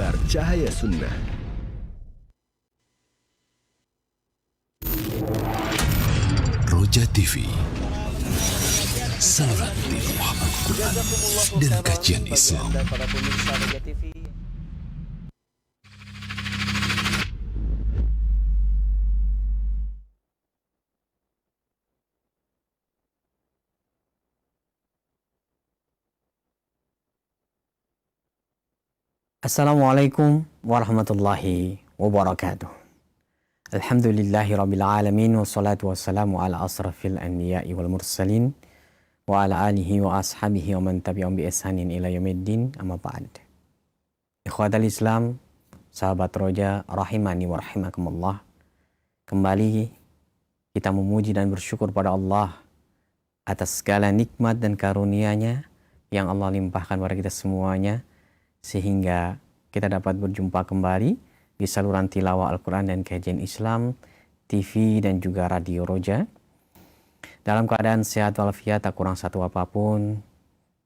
Sinar Cahaya Sunnah. Roja TV, saluran tilawah Al-Quran dan kajian Islam. Assalamualaikum warahmatullahi wabarakatuh. Alhamdulillahi rabbil alamin, wassalatu wassalamu ala asrafil anbiya'i wal mursalin wa ala alihi wa ashabihi wa man tabi'um bi ihsanin ila yaumiddin, amma ba'd. Ikhwatal Islam, sahabat Roja rahimani wa rahimakumullah. Kembali kita memuji dan bersyukur pada Allah atas segala nikmat dan karunia-Nya yang Allah limpahkan pada kita semuanya, sehingga kita dapat berjumpa kembali di saluran tilawah Al-Quran dan kajian Islam, TV dan juga Radio Roja, dalam keadaan sehat walafiat, tak kurang satu apapun,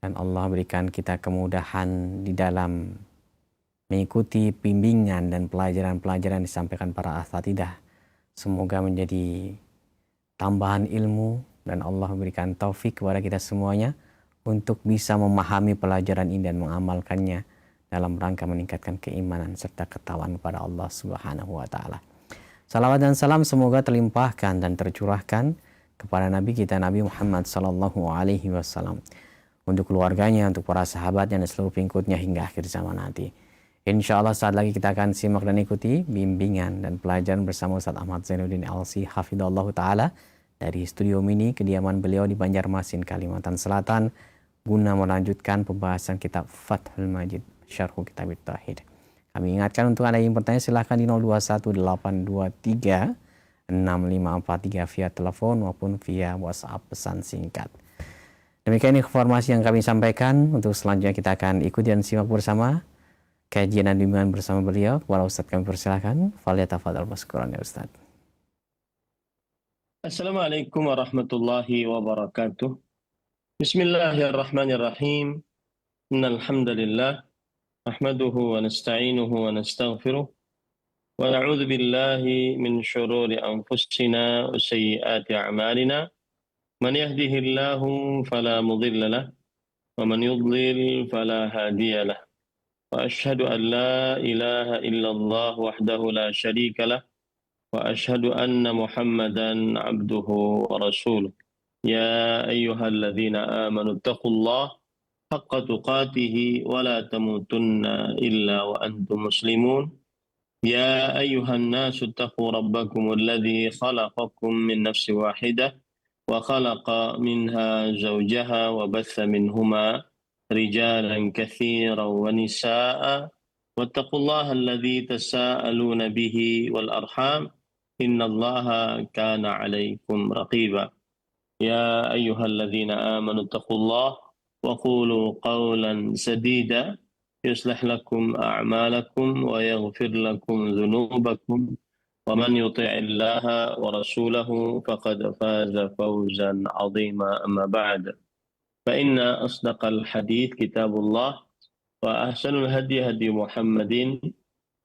dan Allah berikan kita kemudahan di dalam mengikuti bimbingan dan pelajaran-pelajaran disampaikan para asatidah. Semoga menjadi tambahan ilmu dan Allah berikan taufik kepada kita semuanya untuk bisa memahami pelajaran ini dan mengamalkannya dalam rangka meningkatkan keimanan serta ketakwaan kepada Allah Subhanahu wa taala. Salawat dan salam semoga terlimpahkan dan tercurahkan kepada Nabi kita Nabi Muhammad sallallahu alaihi wasallam, untuk keluarganya, untuk para sahabatnya dan seluruh pengikutnya hingga akhir zaman nanti. Insya Allah saat lagi kita akan simak dan ikuti bimbingan dan pelajaran bersama Ustaz Ahmad Zainuddin LC hafidhallahu taala dari studio mini kediaman beliau di Banjarmasin, Kalimantan Selatan, guna melanjutkan pembahasan kitab Fathul Majid Syarhu Kitab Tauhid. Kami ingatkan untuk Anda yang bertanya silahkan di 0218236543 via telepon maupun via WhatsApp pesan singkat. Demikian informasi yang kami sampaikan. Untuk selanjutnya kita akan ikuti dan simak bersama kajian dan bimbingan bersama beliau. Kepada Ustaz kami persilahkan. Falyatafadhal mashkuran ya Ustaz. Assalamualaikum warahmatullahi wabarakatuh. Bismillahirrahmanirrahim. Innal hamdalillah nahmaduhu wa nasta'inuhu wa nastaghfiruh wa na'udzu billahi min shururi anfusina wa sayyiati a'malina. Man yahdihillahu fala mudilla lahu wa man yudlil fala hadiya lahu. Wa asyhadu an la ilaha illallah wahdahu la syarika lahu wa asyhadu anna Muhammadan 'abduhu wa rasuluh. Ya ayyuhalladzina amanu taqullaha haqqa tuqatihi wa la tamutunna illa wa antum muslimun. Ya ayyuhan nasu taqu rabbakum alladhi khalaqakum min nafsin wahidah wa khalaqa minha zawjaha wa batha minhuma rijalan katsiran wa nisaa'a wattaqullaha alladhi tasaaluna bihi wal arham innallaha kana 'alaykum raqiba. Ya ayyuhalladzina amanu taqullaha وقولوا قولا سديدا يصلح لكم أعمالكم ويغفر لكم ذنوبكم ومن يطع الله ورسوله فقد فاز فوزا عظيما. أما بعد فإن أصدق الحديث كتاب الله وأحسن الهدي هدي محمد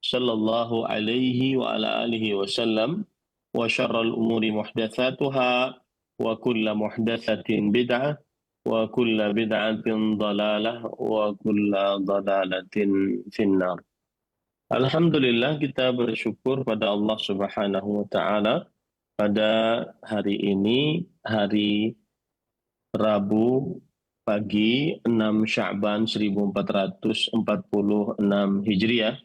صلى الله عليه وعلى آله وسلم وشر الأمور محدثاتها وكل محدثة بدعة wa kulla bid'atin dhalalah wa kulla dhalalatin finnar. Alhamdulillah, kita bersyukur pada Allah Subhanahu wa taala pada hari ini, hari Rabu pagi 6 Sya'ban 1446 Hijriah,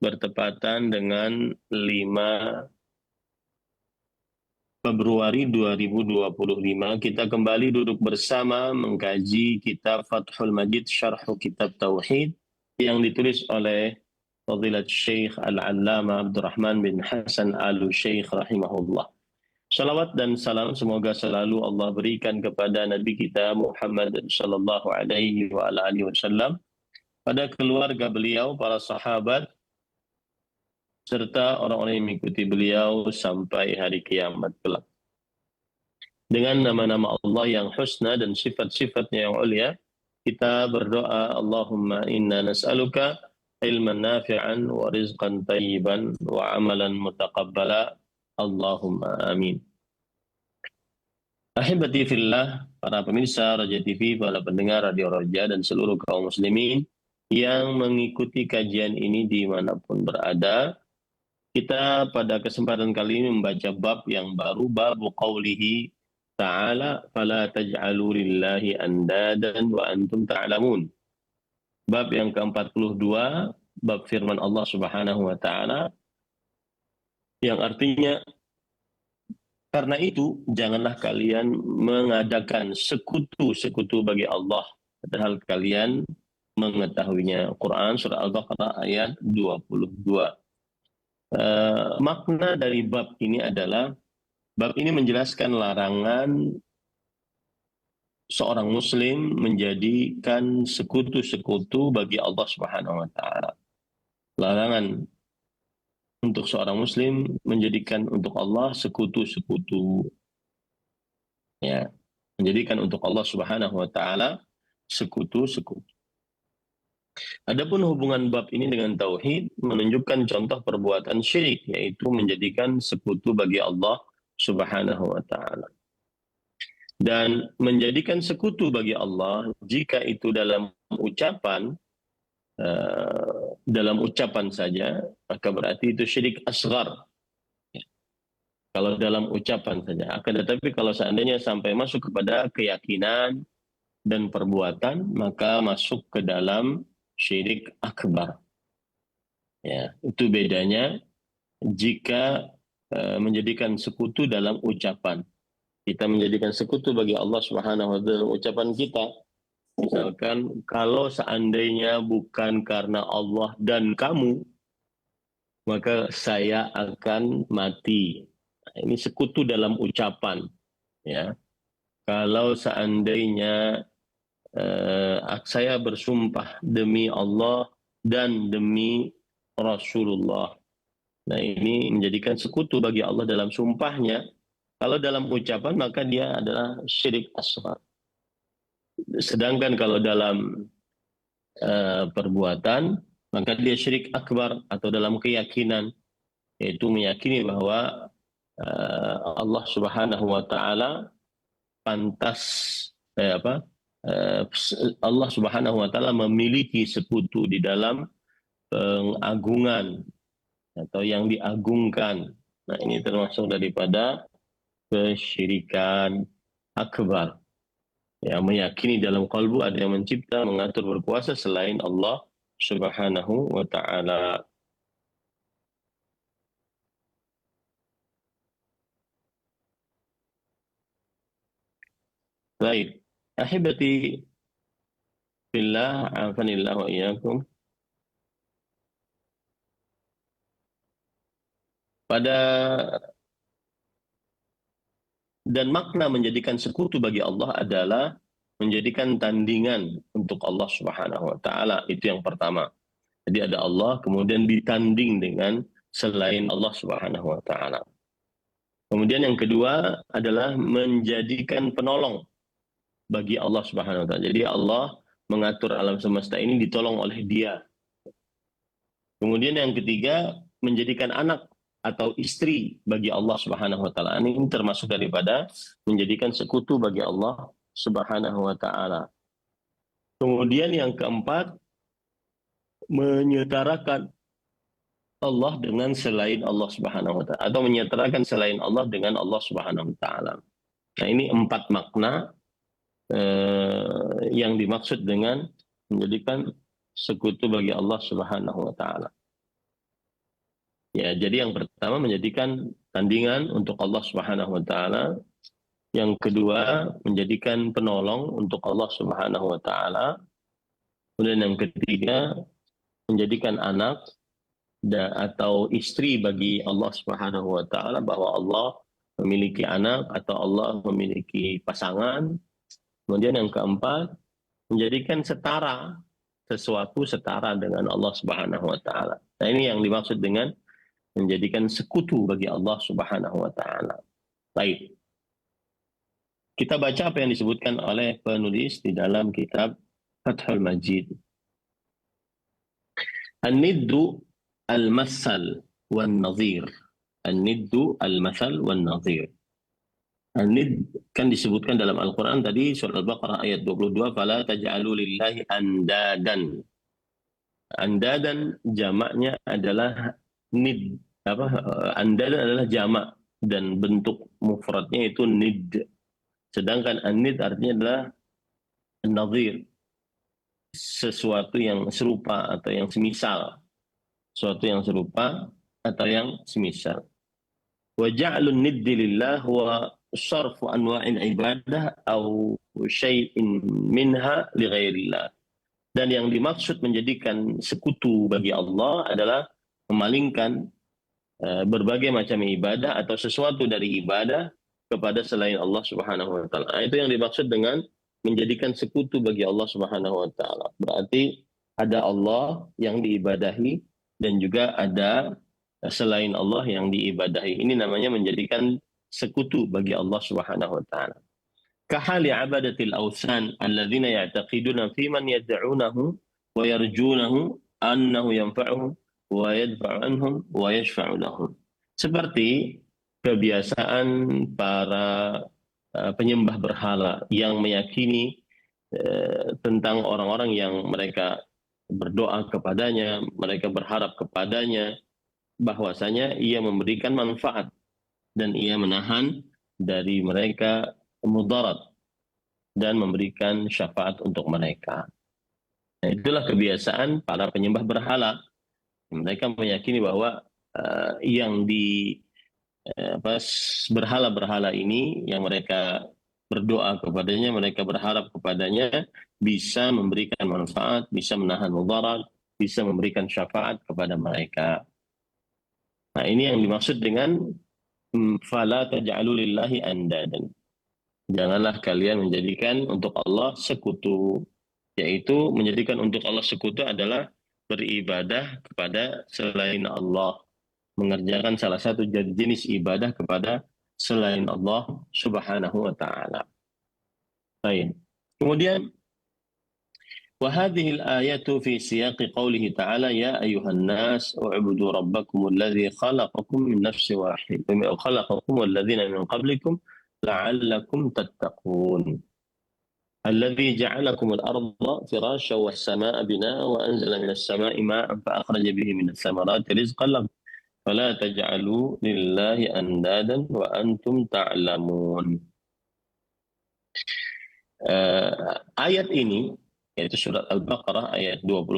bertepatan dengan 5 Februari 2025, kita kembali duduk bersama mengkaji kitab Fathul Majid Syarhu Kitab Tauhid yang ditulis oleh Fadilat Syekh Al-Allama Abdurrahman bin Hasan Al-Syekh rahimahullah. Salawat dan salam semoga selalu Allah berikan kepada Nabi kita Muhammad sallallahu alaihi wa alihi wasallam, pada keluarga beliau, para sahabat, serta orang-orang yang mengikuti beliau sampai hari kiamat kelak. Dengan nama-nama Allah yang husna dan sifat-sifatnya yang ulia, kita berdoa, Allahumma inna nas'aluka ilman nafi'an wa rizqan tayyiban wa amalan mutaqabbala. Allahumma amin. Ahibati fillah, para pemirsa Raja TV, para pendengar Radio Raja, dan seluruh kaum muslimin yang mengikuti kajian ini dimanapun berada, kita pada kesempatan kali ini membaca bab yang baru, bab qaulihi ta'ala, fala taj'alu lillahi andadan wa antum ta'lamun. Bab yang ke-42, bab firman Allah Subhanahu wa taala, yang artinya, karena itu janganlah kalian mengadakan sekutu-sekutu bagi Allah, padahal kalian mengetahuinya. Quran surah Al-Baqarah ayat 22. Makna dari bab ini adalah, bab ini menjelaskan larangan seorang muslim menjadikan sekutu-sekutu bagi Allah Subhanahu wa taala. Larangan untuk seorang muslim menjadikan untuk Allah sekutu-sekutu. Ya, menjadikan untuk Allah Subhanahu wa taala sekutu-sekutu. Adapun hubungan bab ini dengan tauhid menunjukkan contoh perbuatan syirik, yaitu menjadikan sekutu bagi Allah Subhanahu wa taala. Dan menjadikan sekutu bagi Allah jika itu dalam ucapan saja, maka berarti itu syirik asghar. Kalau dalam ucapan saja. Akan tetapi kalau seandainya sampai masuk kepada keyakinan dan perbuatan, maka masuk ke dalam syirik akbar. Ya, itu bedanya jika menjadikan sekutu dalam ucapan. Kita menjadikan sekutu bagi Allah Subhanahu wa taala dalam ucapan kita. Misalkan, kalau seandainya bukan karena Allah dan kamu, maka saya akan mati. Nah, ini sekutu dalam ucapan. Ya. Kalau seandainya saya bersumpah demi Allah dan demi Rasulullah. Nah, ini menjadikan sekutu bagi Allah dalam sumpahnya. Kalau dalam ucapan, maka dia adalah syirik asghar. Sedangkan kalau dalam perbuatan, maka dia syirik akbar, atau dalam keyakinan, yaitu meyakini bahwa Allah Subhanahu wa taala pantas Allah Subhanahu wa taala memiliki sekutu di dalam pengagungan atau yang diagungkan. Nah, ini termasuk daripada kesyirikan akbar. Ya, meyakini dalam kalbu ada yang mencipta, mengatur, berkuasa selain Allah Subhanahu wa taala. Baik, ahibati fillah, afanillah wa iyyakum. Dan makna menjadikan sekutu bagi Allah adalah menjadikan tandingan untuk Allah Subhanahu wa taala. Itu yang pertama. Jadi ada Allah, kemudian ditanding dengan selain Allah Subhanahu wa taala. Kemudian yang kedua adalah menjadikan penolong bagi Allah Subhanahu wa taala. Jadi Allah mengatur alam semesta ini ditolong oleh Dia. Kemudian yang ketiga, menjadikan anak atau istri bagi Allah Subhanahu wa taala. Ini termasuk daripada menjadikan sekutu bagi Allah Subhanahu wa taala. Kemudian yang keempat, menyetarakan Allah dengan selain Allah Subhanahu wa taala, atau menyetarakan selain Allah dengan Allah Subhanahu wa taala. Nah, ini 4 makna yang dimaksud dengan menjadikan sekutu bagi Allah Subhanahu wa taala. Ya, jadi yang pertama menjadikan tandingan untuk Allah Subhanahu wa taala. Yang kedua, menjadikan penolong untuk Allah Subhanahu wa taala. Kemudian yang ketiga, menjadikan anak atau istri bagi Allah Subhanahu wa taala, bahwa Allah memiliki anak atau Allah memiliki pasangan. Kemudian yang keempat, menjadikan sesuatu setara dengan Allah Subhanahu wa taala. Nah, ini yang dimaksud dengan menjadikan sekutu bagi Allah Subhanahu wa taala. Baik. Kita baca apa yang disebutkan oleh penulis di dalam kitab Fathul Majid. An-niddu al-masal wan nadhir. An-niddu al-masal wan nadhir. An-nidd kan disebutkan dalam Al-Quran tadi surat Al-Baqarah ayat 22, fala taj'alu lillahi andadan. Andadan jamaknya adalah nid, andadan adalah jamak dan bentuk mufradnya itu nid. Sedangkan an-nid artinya adalah an-nadhir, sesuatu yang serupa atau yang semisal. Sesuatu yang serupa atau yang semisal. Wa ja'lun niddi lillah wa sarfu anwa'il ibadah au syai'in minha li ghairillah. Dan yang dimaksud menjadikan sekutu bagi Allah adalah memalingkan berbagai macam ibadah atau sesuatu dari ibadah kepada selain Allah Subhanahu wa taala. Itu yang dimaksud dengan menjadikan sekutu bagi Allah Subhanahu wa taala. Berarti ada Allah yang diibadahi dan juga ada selain Allah yang diibadahi. Ini namanya menjadikan sekutu bagi Allah Subhanahu wa taala. Kahali abadatil awsan alladzina ya'taqiduna fi man yad'unahu wa yarjunahu annahu yanfa'uhum wa yadfa'u anhum wa yashfa'u lahum. Seperti kebiasaan para penyembah berhala yang meyakini tentang orang-orang yang mereka berdoa kepadanya, mereka berharap kepadanya, bahwasanya ia memberikan manfaat dan ia menahan dari mereka mudarat dan memberikan syafaat untuk mereka. Nah, itulah kebiasaan para penyembah berhala. Mereka meyakini bahwa yang di berhala-berhala ini yang mereka berdoa kepadanya, mereka berharap kepadanya bisa memberikan manfaat, bisa menahan mudarat, bisa memberikan syafaat kepada mereka. Nah, ini yang dimaksud dengan fala taj'alu lillahi andadan. Janganlah kalian menjadikan untuk Allah sekutu. Yaitu menjadikan untuk Allah sekutu adalah beribadah kepada selain Allah. Mengerjakan salah satu jenis ibadah kepada selain Allah Subhanahu wa taala. Baik. Kemudian وهذه الآية في سياق قوله تعالى يا أيها الناس اعبدوا ربكم الذي خلقكم من نفس واحدة وخلقكم والذين من قبلكم لعلكم تتقون الذي جعلكم الأرض فراشا والسماء بناء وأنزل من السماء ماء فأخرج به من الثمرات رزقا لكم فلا تجعلوا لله أندادا وأنتم تعلمون. Ayat ini yaitu surat Al-Baqarah ayat 22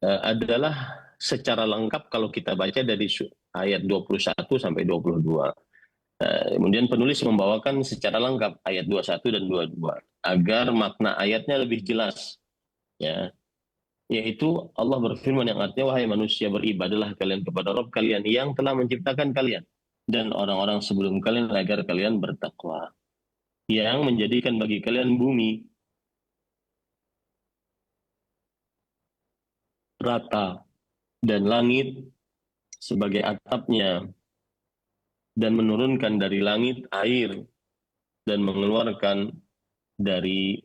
adalah secara lengkap kalau kita baca dari ayat 21 sampai 22. Kemudian penulis membawakan secara lengkap ayat 21 dan 22 agar makna ayatnya lebih jelas. Ya. Yaitu Allah berfirman yang artinya wahai manusia beribadahlah kalian kepada Rabb kalian yang telah menciptakan kalian dan orang-orang sebelum kalian agar kalian bertakwa. Yang menjadikan bagi kalian bumi rata dan langit sebagai atapnya dan menurunkan dari langit air dan mengeluarkan dari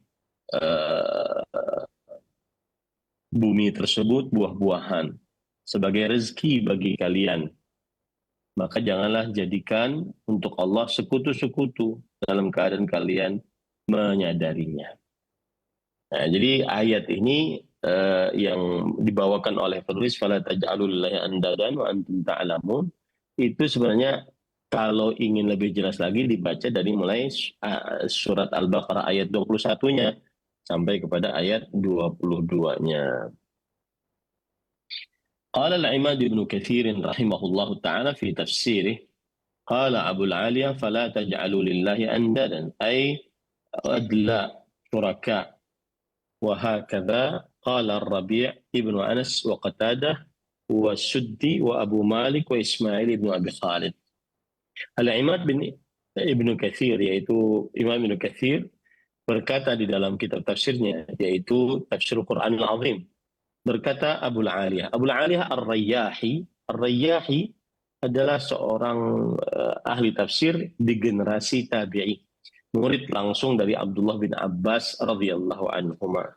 bumi tersebut buah-buahan sebagai rezeki bagi kalian. Maka janganlah jadikan untuk Allah sekutu-sekutu dalam keadaan kalian menyadarinya. Nah, jadi ayat ini yang dibawakan oleh penulis fala taj'alu lillahi andadan wa antum ta'lamun itu sebenarnya kalau ingin lebih jelas lagi dibaca dari mulai surat Al-Baqarah ayat 21-nya sampai kepada ayat 22-nya. Qala al-Imad Ibnu Katsir rahimahullahu taala fi tafsirih qala Abu al-Aliya fala taj'alu lillahi andadan ay adla syuraka wa hakadha qala Ar-Rabi' ibnu Anas wa Qatadah wa Suddi wa Abu Malik wa Ismail ibnu Abi Khalid. Al-Imad bin Ibnu Katsir yaitu Imam Ibnu Katsir berkata di dalam kitab tafsirnya yaitu Tafsir Quran Al-Azim. Berkata Abu al-Aliyah. Abu al-Aliyah Ar-Rayyahi. Ar-Rayyahi adalah seorang ahli tafsir di generasi tabi'i. Murid langsung dari Abdullah bin Abbas radhiyallahu anhuma.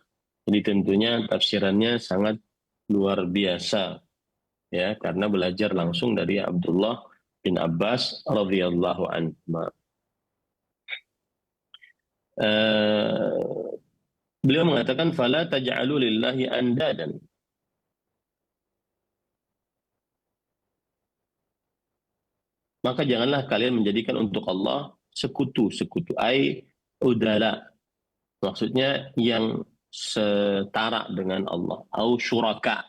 Jadi tentunya tafsirannya sangat luar biasa, ya, karena belajar langsung dari Abdullah bin Abbas radhiyallahu anhu. Beliau mengatakan fala taj'alu lillahi andadan. Maka janganlah kalian menjadikan untuk Allah sekutu-sekutu. Udala. Maksudnya yang setara dengan Allah. Au syuraka.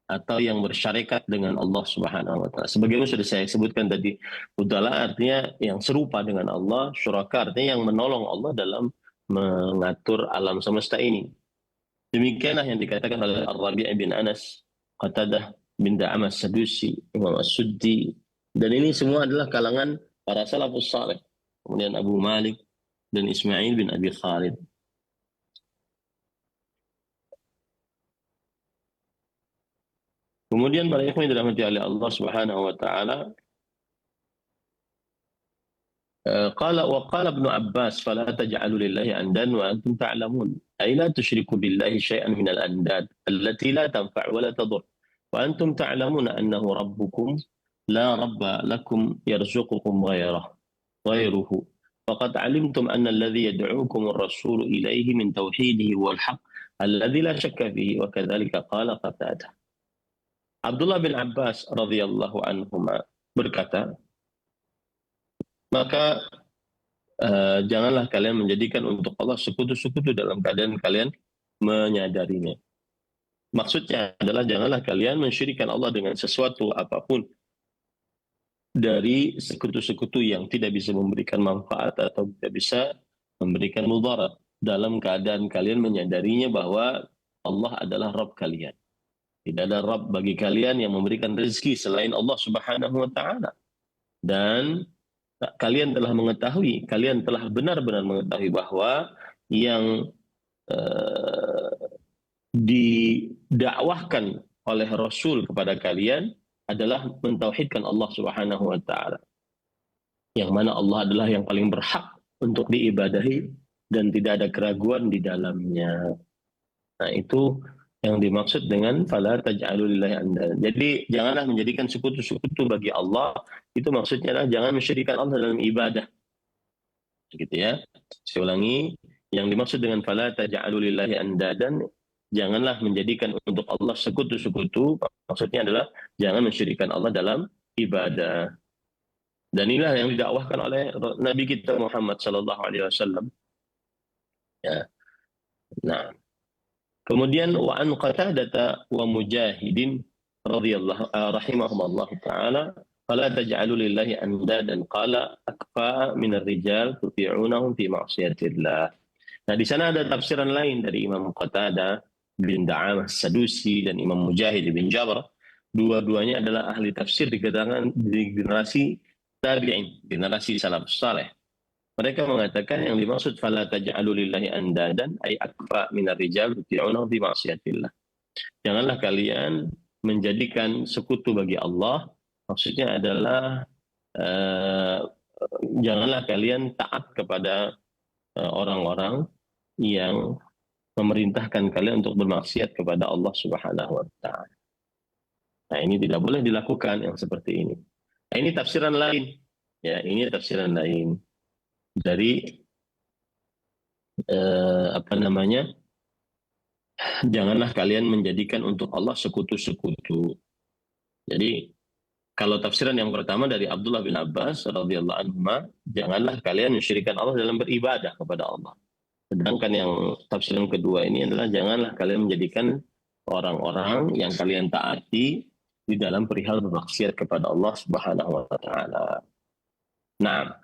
Atau yang bersyarikat dengan Allah Subhanahu wa ta'ala. Sebagaimana sudah saya sebutkan tadi, udala artinya yang serupa dengan Allah, syuraka artinya yang menolong Allah dalam mengatur alam semesta ini. Demikianlah yang dikatakan oleh Ar-Rabi' bin Anas, Qatadah bin Da'am as-Sadusi, Imam as-Suddi, dan ini semua adalah kalangan para salafus saleh. Kemudian Abu Malik dan Ismail bin Abi Khalid. Kemudian para ikhwan yang dirahmati oleh Allah Subhanahu wa taala, qala ibnu Abbas fala taj'alu lillahi andan wa antum ta'lamun ay la tusyriku billahi syai'an min al-andad allati la tanfa' wa la tadur wa antum ta'lamuna annahu rabbukum la rabba lakum yarzuqukum ghayruhu faqad 'alimtum anna alladhi yad'ukum ar-rasul ilayhi min tauhidihi wal haqq alladhi la shakka fihi wa kadzalika qala Qatadah. Abdullah bin Abbas radhiyallahu anhuma berkata, maka janganlah kalian menjadikan untuk Allah sekutu-sekutu dalam keadaan kalian menyadarinya. Maksudnya adalah janganlah kalian mensyirikkan Allah dengan sesuatu apapun dari sekutu-sekutu yang tidak bisa memberikan manfaat atau tidak bisa memberikan mudarat dalam keadaan kalian menyadarinya bahwa Allah adalah Rabb kalian. Tidak ada Rabb bagi kalian yang memberikan rezeki selain Allah Subhanahu wa ta'ala. Dan kalian telah mengetahui, kalian telah benar-benar mengetahui bahwa yang didakwahkan oleh Rasul kepada kalian adalah mentauhidkan Allah Subhanahu wa ta'ala. Yang mana Allah adalah yang paling berhak untuk diibadahi dan tidak ada keraguan di dalamnya. Nah, itu yang dimaksud dengan fala taj'alu lillahi andadan. Jadi janganlah menjadikan sekutu-sekutu bagi Allah. Itu maksudnya adalah jangan mensyirikkan Allah dalam ibadah. Gitu ya. Saya ulangi, yang dimaksud dengan fala taj'alu lillahi andadan, janganlah menjadikan untuk Allah sekutu-sekutu. Maksudnya adalah jangan mensyirikkan Allah dalam ibadah. Dan inilah yang didakwahkan oleh Nabi kita Muhammad sallallahu alaihi wasallam. Ya. Nah, kemudian wa an Qatadah wa Mujahidin radhiyallahu rahimahumullah taala fala taj'alu lillahi andadan qala akfa min ar-rijal tuti'unahum fi ma'siyatillah. Nah, di sana ada tafsiran lain dari Imam Qatadah bin Da'am as-Sadusi dan Imam Mujahid bin Jabr. Dua-duanya adalah ahli tafsir di generasi tabi'in, generasi salafus saleh. Mereka mengatakan yang dimaksud fala taj'alu lillahi andadan ay akfa minar rijal tuti'unahu bi ma'siyatillah. Janganlah kalian menjadikan sekutu bagi Allah. Maksudnya adalah janganlah kalian taat kepada orang-orang yang memerintahkan kalian untuk bermaksiat kepada Allah Subhanahu wa taala. Nah, ini tidak boleh dilakukan yang seperti ini. Nah, ini tafsiran lain. Ya, ini tafsiran lain dari janganlah kalian menjadikan untuk Allah sekutu-sekutu. Jadi kalau tafsiran yang pertama dari Abdullah bin Abbas radhiyallahu anhu, janganlah kalian mensyirikkan Allah dalam beribadah kepada Allah. Sedangkan yang tafsiran kedua ini adalah janganlah kalian menjadikan orang-orang yang kalian taati di dalam perihal bermaksiat kepada Allah Subhanahu wa taala. Nah,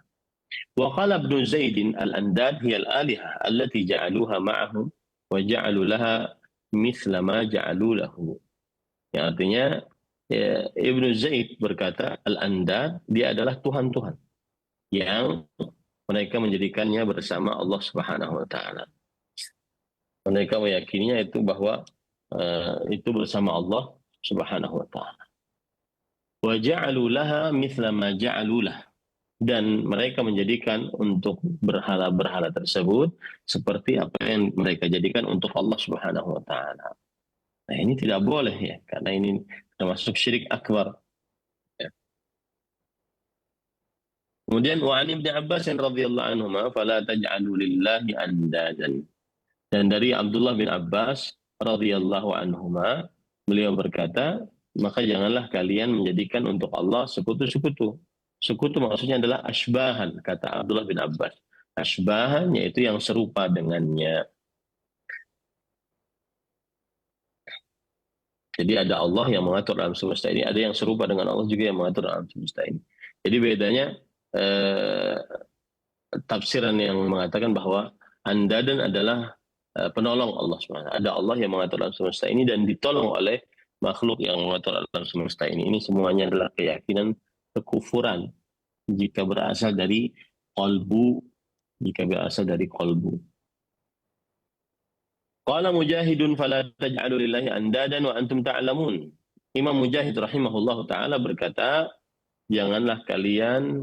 wa qala Ibnu Zaid al-andad hiya al-alihah allati ja'aluha ma'ahum wa ja'alu laha mithla ma ja'alu lahu. Yang artinya Ibnu Zaid berkata al-andad dia adalah tuhan-tuhan yang mereka menjadikannya bersama Allah Subhanahu wa taala. Mereka meyakininya itu bahwa itu bersama Allah Subhanahu wa taala. Wa ja'alu laha mithla ma ja'alu lahu. Dan mereka menjadikan untuk berhala-berhala tersebut seperti apa yang mereka jadikan untuk Allah Subhanahu wa taala. Nah, ini tidak boleh ya, karena ini termasuk syirik akbar. Ya. Kemudian wa an Ibnu Abbas radhiyallahu anhuma fala taj'alu lillahi andadan. Dan dari Abdullah bin Abbas radhiyallahu anhuma, beliau berkata, maka janganlah kalian menjadikan untuk Allah sekutu-sekutu. Sekutu maksudnya adalah asbahan, kata Abdullah bin Abbas. Asbahan yaitu yang serupa dengannya. Jadi ada Allah yang mengatur alam semesta ini, ada yang serupa dengan Allah juga yang mengatur alam semesta ini. Jadi bedanya tafsiran yang mengatakan bahwa andadan adalah penolong Allah SWT. Ada Allah yang mengatur alam semesta ini dan ditolong oleh makhluk yang mengatur alam semesta ini. Ini semuanya adalah keyakinan kekufuran jika berasal dari qalbu, Qala Mujahidun fala taj'alu lillahi andadan wa antum ta'lamun. Imam Mujahid rahimahullahu taala berkata, janganlah kalian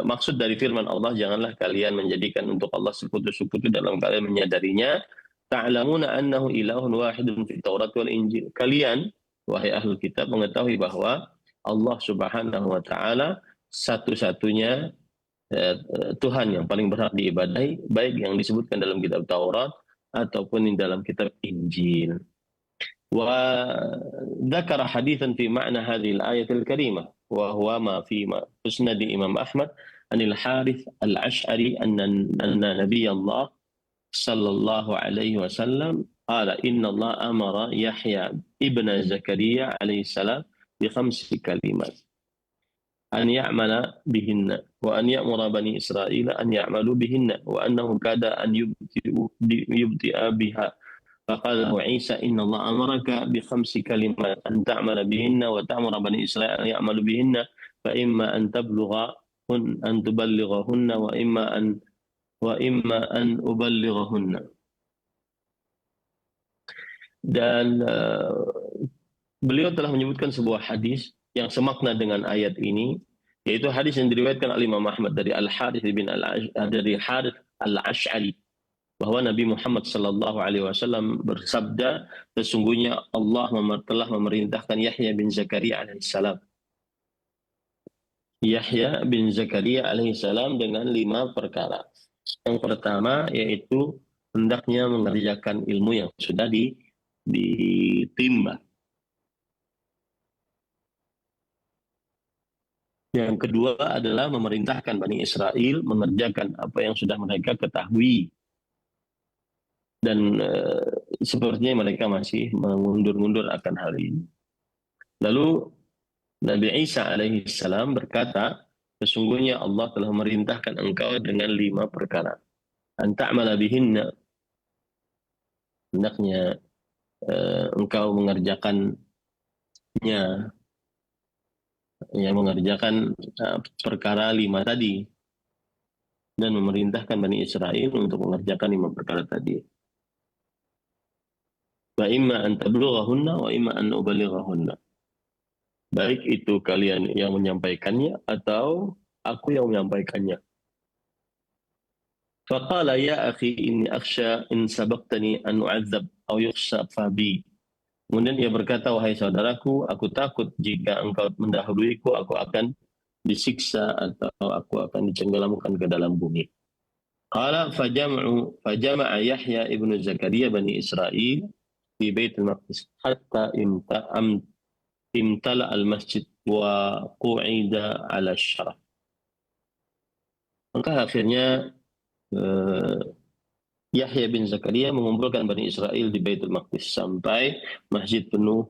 maksud dari firman Allah, janganlah kalian menjadikan untuk Allah sekutu-sekutu dalam kalian menyadarinya. Ta'lamuna annahu ilahun wahidun fi Taurat wal Injil. Kalian wahai ahlul kitab mengetahui bahwa Allah Subhanahu wa taala satu-satunya Tuhan yang paling berhak diibadahi, baik yang disebutkan dalam kitab Taurat ataupun di dalam kitab Injil. Wa dzakara haditsan fi ma'na hadhihi al-ayat al-karimah wa huwa ma fi musnad Imam Ahmad anil Harith al-Ash'ari anna nabiy Allah sallallahu alaihi wasallam qala inna Allah amara Yahya ibn Zakaria alaihi salam bi khamsi kalimat an ya'mala bihinna wa an ya'mura bani Israil an ya'malu bihinna wa annahu kada an yubti'a biha faqala Isa inna Allah amaraka bi khamsi kalimat an ta'mala bihinna wa ta'mura bani Israil an ya'malu bihinna fa imma an tuballighahunna wa imma an uballighahunna. Dan beliau telah menyebutkan sebuah hadis yang semakna dengan ayat ini, yaitu hadis yang diriwayatkan oleh Imam Ahmad dari Al-Harith bin Harith Al-Ash'ari, bahwa Nabi Muhammad sallallahu alaihi wasallam bersabda, sesungguhnya Allah telah memerintahkan Yahya bin Zakaria alaihissalam. Yahya bin Zakaria alaihissalam dengan 5 perkara. Yang pertama yaitu hendaknya mengerjakan ilmu yang sudah ditimba. Yang kedua adalah memerintahkan Bani Israel mengerjakan apa yang sudah mereka ketahui. Dan sepertinya mereka masih mengundur-undur akan hal ini. Lalu Nabi Isa alaihissalam berkata, sesungguhnya Allah telah memerintahkan engkau dengan 5 perkara. Anta'mala bihinna, hendaknya engkau mengerjakannya, mengerjakan perkara 5 tadi, dan memerintahkan Bani Israel untuk mengerjakan 5 perkara tadi. Wa imma an tablughahunna wa imma an ubalighahunna. Baik itu kalian yang menyampaikannya atau aku yang menyampaikannya. Faqala ya akhi inni akhsha in sabaqtani an u'adzab aw yukhsafa bi. Kemudian ia berkata, wahai saudaraku, aku takut jika engkau mendahuluiku, aku akan disiksa atau aku akan ditenggelamkan ke dalam bumi. Qala fajama'a Yahya ibnu Zakaria Bani Israel di Baitul Maqdis hatta imtala al-masjid wa qu'ida ala syaraf. Maka akhirnya Yahya bin Zakaria mengumpulkan Bani Israel di Baitul Maqdis sampai masjid penuh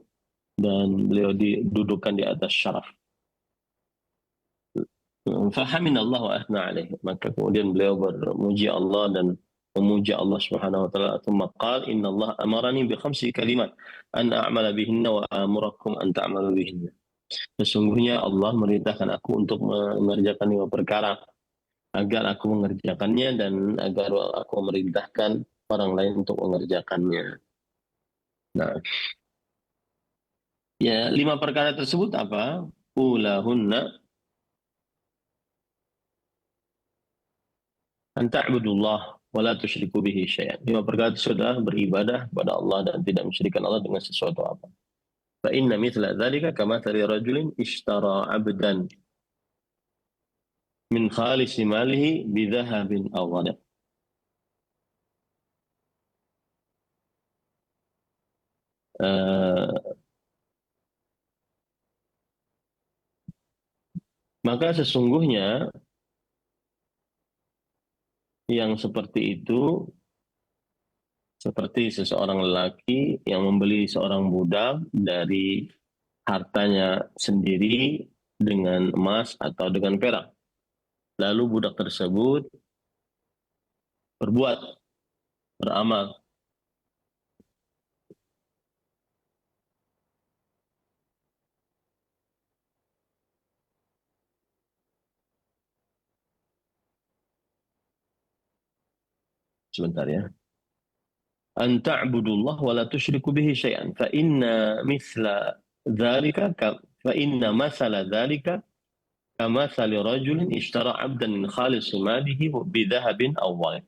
dan beliau didudukkan di atas syaraf. Fahaminallah wa athna alaih. Maka kemudian beliau bermuji Allah dan memuji Allah Subhanahu wa taala. Tsumma qala inna Allah amarani bi 5 kalimat an a'mala bihinna wa amurakum an ta'malu bihinna. Sesungguhnya Allah merintahkan aku untuk mengerjakan 5 perkara agar aku mengerjakannya dan agar aku memerintahkan orang lain untuk mengerjakannya. Nah, ya 5 perkara tersebut apa? Ulahunna an ta'budullah wala tusyriku bihi syai'an. 5 perkara sudah beribadah kepada Allah dan tidak mensyirikkan Allah dengan sesuatu apa. Fa inna mithla dzalika kamathali rajulin ishtara 'abdan min khalisi malihi bidhahabin aw ghadab. Maka sesungguhnya yang seperti itu seperti seseorang lelaki yang membeli seorang budak dari hartanya sendiri dengan emas atau dengan perak. Lalu budak tersebut berbuat, beramal. Sebentar ya. An ta'budullah wa la tusyriku bihi syai'an fa inna mithla dzalika fa inna mathala dzalika kamathali rajulin ishtara 'abdan min khalis malihi bi dhahabin aw ghayr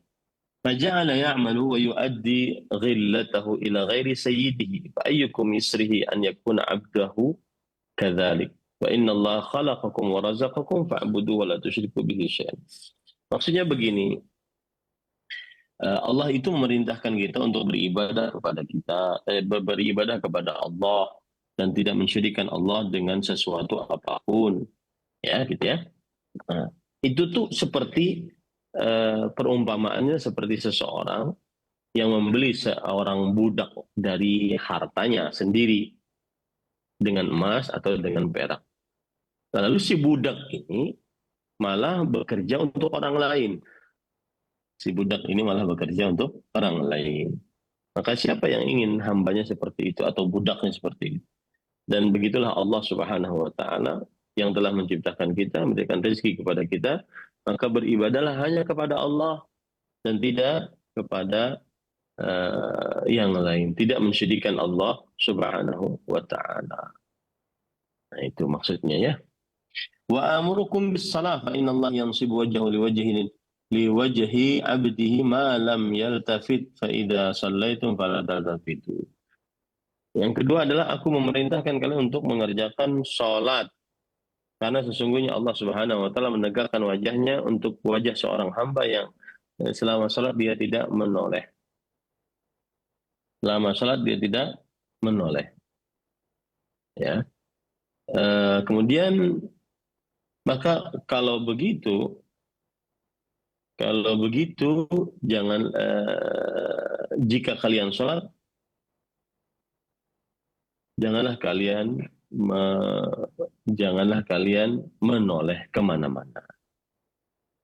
فجعل يعمل ويؤدي غلته إلى غير سيده فأيكم يسره أن يكون عبده كذلك وإن الله خلقكم ورزقكم فاعبدوا ولا تشركوا به شيئا. Maksudnya begini, Allah itu memerintahkan kita untuk beribadah kepada beribadah kepada Allah dan tidak mensyirikkan Allah dengan sesuatu apapun, ya gitu ya. Nah, itu tuh seperti perumpamaannya seperti seseorang yang membeli seorang budak dari hartanya sendiri dengan emas atau dengan perak. Lalu si budak ini malah bekerja untuk orang lain. Si budak ini malah bekerja untuk orang lain. Maka siapa yang ingin hambanya seperti itu atau budaknya seperti itu? Dan begitulah Allah Subhanahu wa taala yang telah menciptakan kita, memberikan rezeki kepada kita, maka beribadahlah hanya kepada Allah dan tidak kepada yang lain, tidak mensyirikkan Allah Subhanahu wa taala. Nah, itu maksudnya ya. Wa amurukum bis shalah fa inna Allah yansibu wajhahu liwajhi 'abdihi ma lam yaltafit fa idza shallaitum fala taltafitu. Yang kedua adalah aku memerintahkan kalian untuk mengerjakan salat. Karena sesungguhnya Allah Subhanahu wa taala menegakkan wajahnya untuk wajah seorang hamba yang selama salat dia tidak menoleh. Selama salat dia tidak menoleh. Ya. Kemudian maka kalau begitu jangan jika kalian salat janganlah kalian menoleh kemana-mana.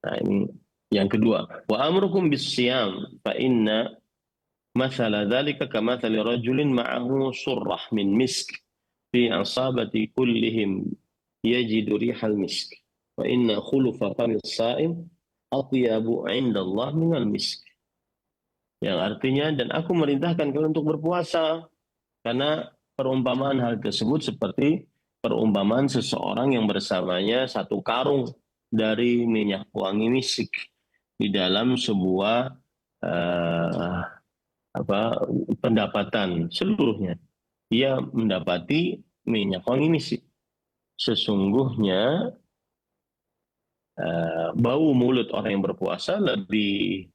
Nah ini yang kedua. Wa amrukum bis-siyam fa inna mathala dzalika kamathali rajulin ma'ahu surrah min misk fi asabati kullihim yajidu rihal misk. Wa inna khulufa famis sa'im atyabu 'inda Allah minal misk. Yang artinya dan aku merintahkan kalian untuk berpuasa karena perumpamaan hal tersebut seperti perumpamaan seseorang yang bersamanya satu karung dari minyak wangi misik di dalam sebuah pendapatan seluruhnya. Ia mendapati minyak wangi misik. Sesungguhnya bau mulut orang yang berpuasa lebih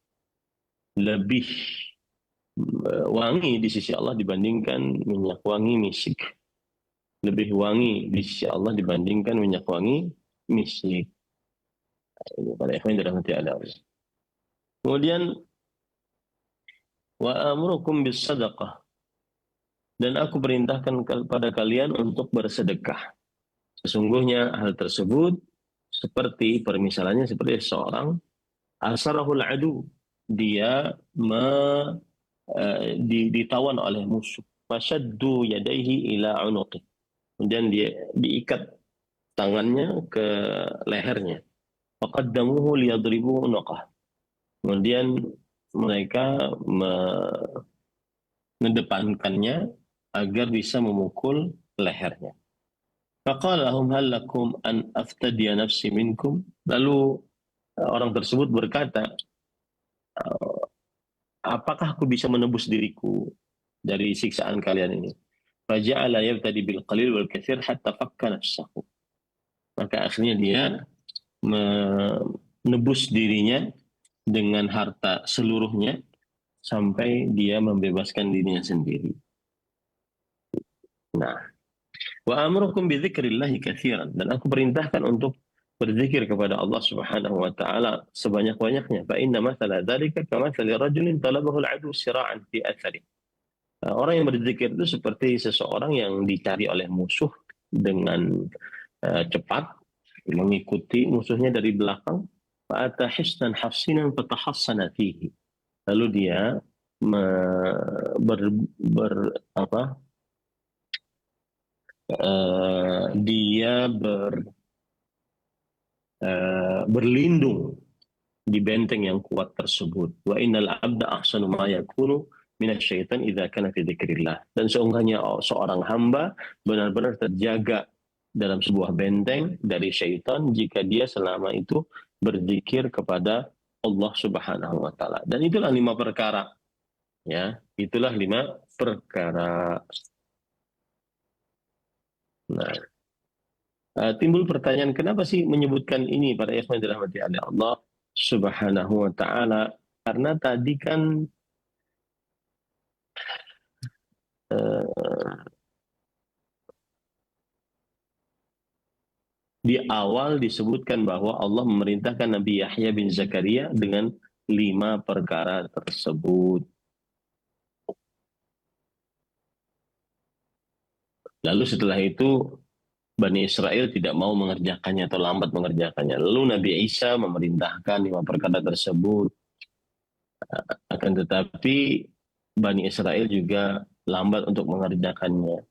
wangi di sisi Allah dibandingkan minyak wangi misik. Lebih wangi di sisi Allah dibandingkan minyak wangi misik. Ini pada ikhwan dirahmati Allah. Kemudian wa amurukum bis sadaqah. Dan aku perintahkan kepada kalian untuk bersedekah. Sesungguhnya hal tersebut seperti permisalannya seperti seorang asarahul adu. Dia ditawan oleh musuh. Fasyaddu yadaihi ila unuqih. Kemudian dia diikat tangannya ke lehernya. Faqaddamuhu liyadribu unuqah. Kemudian mereka mengedepankannya agar bisa memukul lehernya. Faqala lahum hal lakum an aftadiya nafsi minkum. Lalu orang tersebut berkata, apakah aku bisa menebus diriku dari siksaan kalian ini? Faja'ala yabtadi bil qalil wal katsir hatta fakka nafsahu. Maka akhirnya dia menebus dirinya dengan harta seluruhnya sampai dia membebaskan dirinya sendiri. Nah, wa amrukum bi dzikrillahi katsiran, dan aku perintahkan untuk berzikir kepada Allah Subhanahu wa taala sebanyak-banyaknya. Fa inna mathala dzalika kamathali rajulin talabahu al-'adu sira'an fi athari. Orang yang berzikir itu seperti seseorang yang dicari oleh musuh dengan cepat, mengikuti musuhnya dari belakang. Fa'ata hisnan hafsinan fatahassana fihi. Lalu dia berlindung di benteng yang kuat tersebut. Wa innal abda ahsanu ma yakunu minasyaitan idza kana fi dzikrillah. Dan sesungguhnya seorang hamba benar-benar terjaga dalam sebuah benteng dari syaitan jika dia selama itu berzikir kepada Allah Subhanahu wa taala. Dan itulah 5 perkara. Ya, itulah 5 perkara. Nah, timbul pertanyaan, kenapa sih menyebutkan ini para ikhwan dirahmati oleh Allah Subhanahu wa taala? Karena tadi kan di awal disebutkan bahwa Allah memerintahkan Nabi Yahya bin Zakaria dengan 5 perkara tersebut. Lalu setelah itu Bani Israel tidak mau mengerjakannya atau lambat mengerjakannya. Lalu Nabi Isa memerintahkan 5 perkara tersebut. Akan tetapi Bani Israel juga lambat untuk mengerjakannya.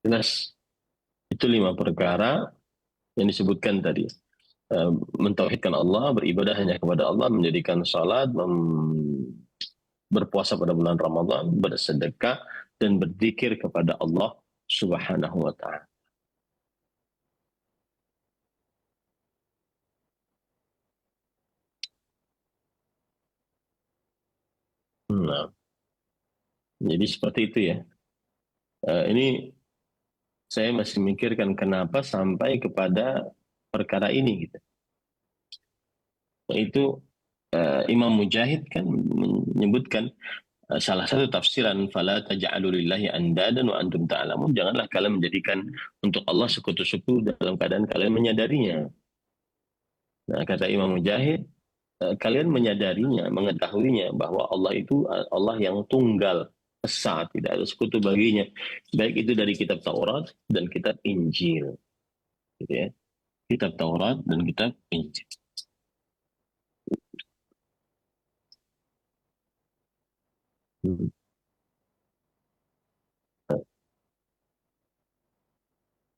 Jelas, itu 5 perkara yang disebutkan tadi. Mentauhidkan Allah, beribadah hanya kepada Allah, menjadikan salat, berpuasa pada bulan Ramadan, bersedekah, dan berzikir kepada Allah Subhanahu wa ta'ala. Nah, jadi seperti itu ya. Ini saya masih mikirkan kenapa sampai kepada perkara ini gitu. Yaitu Imam Mujahid kan menyebutkan salah satu tafsiran fala taj'alu lillahi andadan wa antum ta'lamun, janganlah kalian menjadikan untuk Allah sekutu-sekutu dalam keadaan kalian menyadarinya. Nah, kata Imam Mujahid, kalian menyadarinya, mengetahuinya bahwa Allah itu Allah yang tunggal, esa, tidak ada sekutu baginya. Baik itu dari kitab Taurat dan kitab Injil. Gitu ya. Kitab Taurat dan kitab Injil.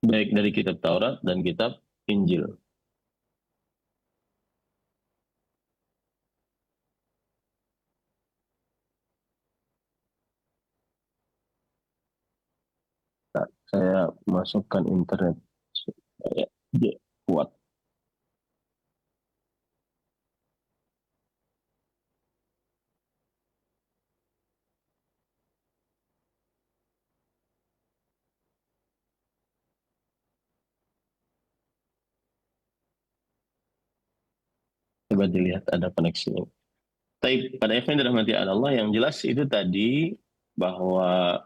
Baik dari kitab Taurat dan kitab Injil. Nah, saya masukkan internet supaya dia kuat. Coba dilihat ada koneksinya. Tapi pada ikhwan dirahmati Allah, yang jelas itu tadi bahwa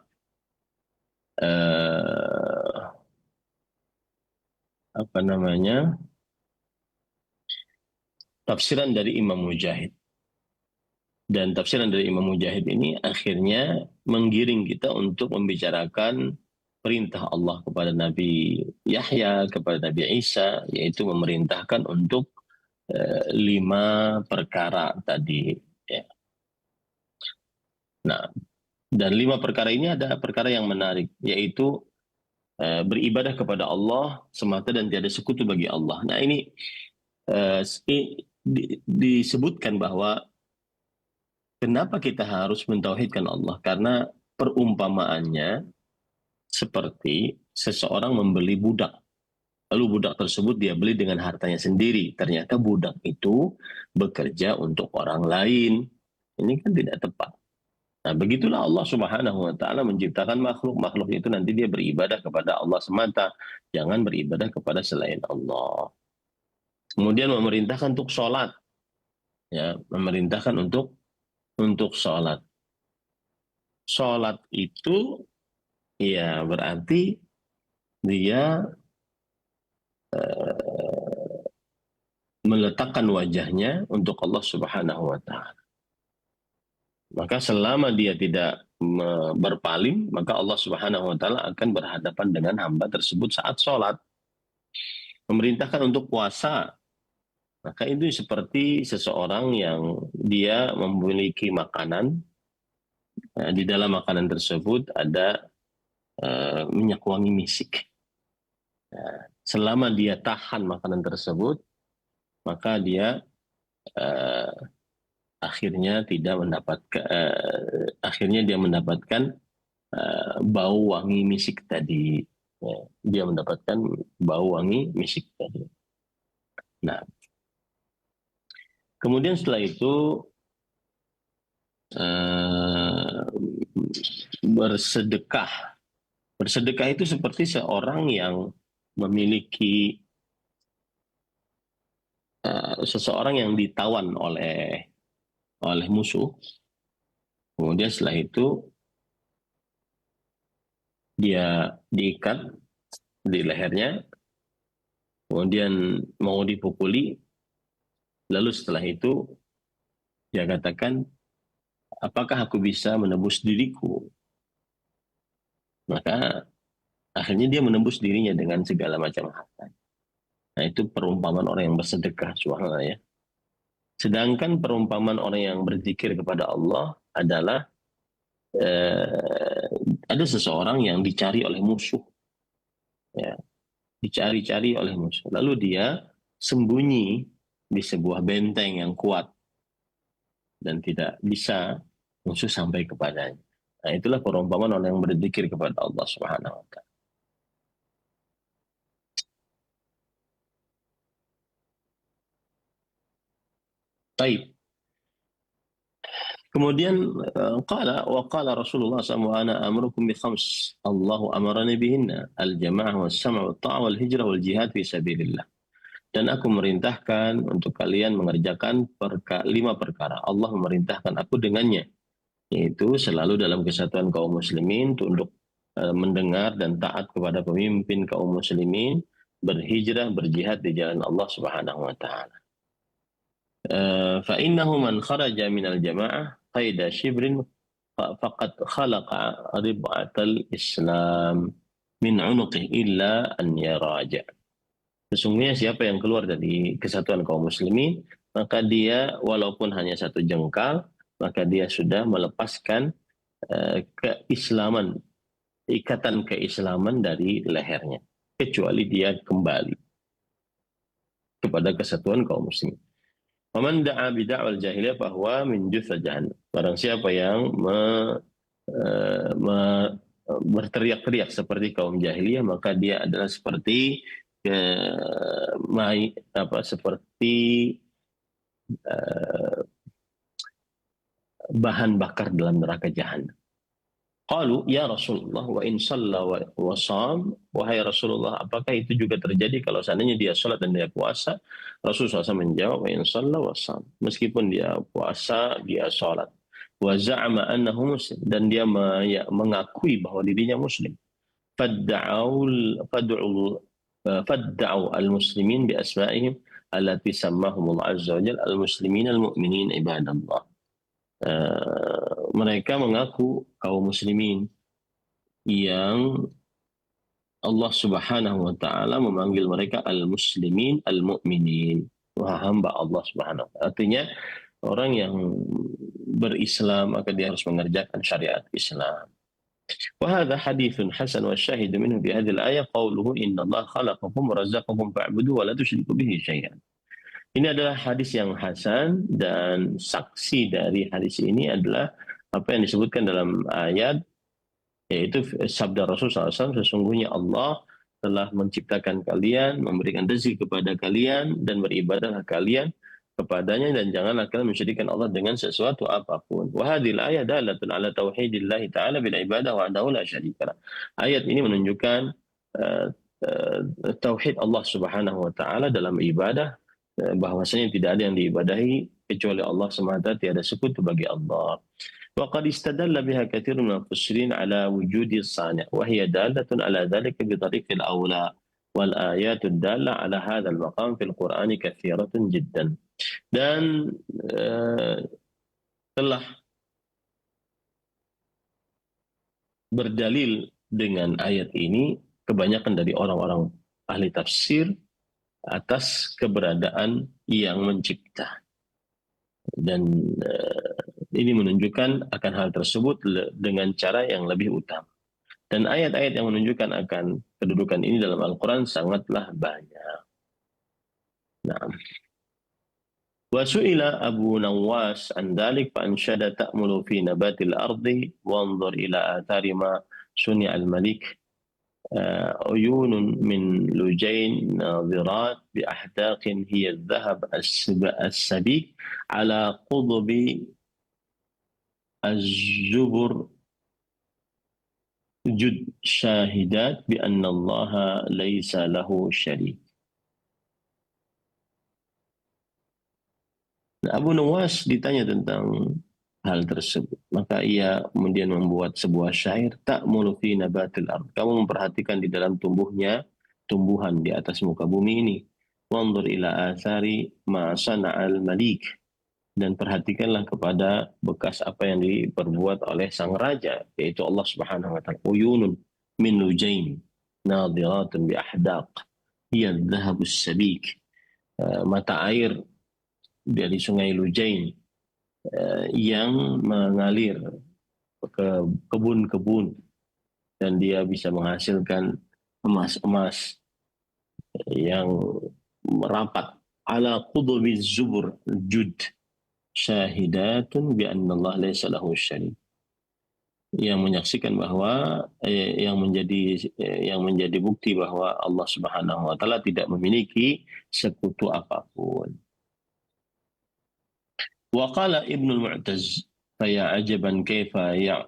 apa namanya, tafsiran dari Imam Mujahid. Dan tafsiran dari Imam Mujahid ini akhirnya menggiring kita untuk membicarakan perintah Allah kepada Nabi Yahya, kepada Nabi Isa, yaitu memerintahkan untuk 5 perkara tadi. Ya. Nah, dan 5 perkara ini ada perkara yang menarik, yaitu beribadah kepada Allah semata dan tiada sekutu bagi Allah. Nah, ini disebutkan bahwa kenapa kita harus mentauhidkan Allah? Karena perumpamaannya seperti seseorang membeli budak. Lalu budak tersebut dia beli dengan hartanya sendiri. Ternyata budak itu bekerja untuk orang lain. Ini kan tidak tepat. Nah, begitulah Allah Subhanahu wa taala menciptakan makhluk. Makhluk itu nanti dia beribadah kepada Allah semata, jangan beribadah kepada selain Allah. Kemudian memerintahkan untuk sholat. Ya, memerintahkan untuk sholat. Sholat itu ya berarti dia meletakkan wajahnya untuk Allah Subhanahu wa taala. Maka selama dia tidak berpaling, maka Allah Subhanahu wa taala akan berhadapan dengan hamba tersebut saat sholat. Memerintahkan untuk puasa. Maka itu seperti seseorang yang dia memiliki makanan. Di dalam makanan tersebut ada minyak wangi misik. Selama dia tahan makanan tersebut, maka dia akhirnya dia mendapatkan bau wangi misik tadi. Ya, dia mendapatkan bau wangi misik tadi. Nah, kemudian setelah itu bersedekah. Bersedekah itu seperti seorang yang memiliki seseorang yang ditawan oleh musuh. Kemudian setelah itu dia diikat di lehernya, kemudian mau dipukuli, lalu setelah itu dia katakan, apakah aku bisa menebus diriku? Maka akhirnya dia menebus dirinya dengan segala macam harta. Nah, itu perumpamaan orang yang bersedekah, subhanallah ya. Sedangkan perumpamaan orang yang berzikir kepada Allah adalah ada seseorang yang dicari oleh musuh. Ya, dicari-cari oleh musuh. Lalu dia sembunyi di sebuah benteng yang kuat dan tidak bisa musuh sampai kepadanya. Nah, itulah perumpamaan orang yang berzikir kepada Allah Subhanahu wa taala. Baik. Kemudian qala Rasulullah SAW, ana amrukum bi khams Allahu amarani bihinna al-jama'ah was-sam' wat-ta'ah wal-hijrah wal-jihad fi sabilillah. Dan aku merintahkan untuk kalian mengerjakan 5 perkara. Allah memerintahkan aku dengannya, yaitu selalu dalam kesatuan kaum muslimin, tunduk mendengar dan taat kepada pemimpin kaum muslimin, berhijrah, berjihad di jalan Allah Subhanahu wa taala. Fa innahu man kharaja minal jama'ah qaida shibrin faqad khalaqa rib'atal Islam min 'unuqihi illa an yaraja. Sesungguhnya siapa yang keluar dari kesatuan kaum muslimin, maka dia walaupun hanya 1 jengkal, maka dia sudah melepaskan keislaman, ikatan keislaman dari lehernya, kecuali dia kembali kepada kesatuan kaum muslimin. Waman da'a bid'awal jahiliyah bahwa min jutha jahannam. Barang siapa yang berteriak-teriak seperti kaum jahiliyah, maka dia adalah seperti bahan bakar dalam neraka jahannam. Qalu ya Rasulullah wa in shalla wa sham, wahai Rasulullah, apakah itu juga terjadi kalau seandainya dia salat dan dia puasa? Rasulullah SAW menjawab, wa in shalla wa sham, meskipun dia puasa, dia salat. Wa za'ama annahu muslim, dan dia mengakui bahwa dirinya muslim. Fadda'u al-muslimin bi asma'ihim allati sammahumullah azza wa jalla al-muslimin al-mu'minin ibadallah. Mereka mengaku kaum muslimin yang Allah Subhanahu wa taala memanggil mereka al-muslimin al-mu'minin, hamba Allah Subhanahu wa taala. Artinya orang yang berislam maka dia harus mengerjakan syariat Islam. Wa hadha haditsun hasan wa syahidu minhu bi hadhihi al-ayah qawluhu innallaha khalaqakum wa razaqakum fa'buduhu wa la tusyriku bihi syai'an. Ini adalah hadis yang hasan, dan saksi dari hadis ini adalah apa yang disebutkan dalam ayat, Yaitu sabda Rasulullah SAW, sesungguhnya Allah telah menciptakan kalian, memberikan rezeki kepada kalian, dan beribadahlah kalian kepadanya, dan janganlah kalian mensyirikkan Allah dengan sesuatu apapun. Wa hadhil ayat dalatun ala tauhidillahi ta'ala bil ibadah wahdahu la syarika lah. Ayat ini menunjukkan tauhid Allah Subhanahu wa taala dalam ibadah, bahwasanya tidak ada yang diibadahi kecuali Allah semata, tiada sekutu bagi Allah. وقد استدل بها كثير من المفسرين على وجود الصانع وهي دالة على ذلك بطريق الأولى والآيات الدالة على هذا المقام في القرآن كثيرة جدا. Dan telah berdalil dengan ayat ini kebanyakan dari orang-orang ahli tafsir atas keberadaan yang mencipta. Dan ini menunjukkan akan hal tersebut dengan cara yang lebih utama. Dan ayat-ayat yang menunjukkan akan kedudukan ini dalam Al-Quran sangatlah banyak. Nah, wasu'ila Abu Nawas an dhalik fa'ansyada ta'mulu fi nabatil ardi wanzur ila athari ma suni'a al-malik عيون من لجين ناظرات بأحداق هي الذهب السبيك على قضب الزبر جد شاهدات بأن الله ليس له شريك. Abu Nawas ditanya tentang hal tersebut, maka ia kemudian membuat sebuah syair, ta'mulu fi nabatil ard, kamu memperhatikan di dalam tumbuhan di atas muka bumi ini, wanzur ila athari ma sana'al malik, dan perhatikanlah kepada bekas apa yang diperbuat oleh sang raja, yaitu Allah Subhanahu wa taala. Uyunun min lujain nadhiratun bi ahdaq hiya adh-dhahabus sabik, mata air dari sungai Lujain yang mengalir ke kebun-kebun, dan dia bisa menghasilkan emas-emas yang merapat. Ala qudubiz zubur jud syahidatun bi anna Allah laysa lahu syarik, yang menyaksikan bahwa yang menjadi bukti bahwa Allah Subhanahu wa taala tidak memiliki sekutu apapun. وقال ابن المعتز فيا عجبا كيف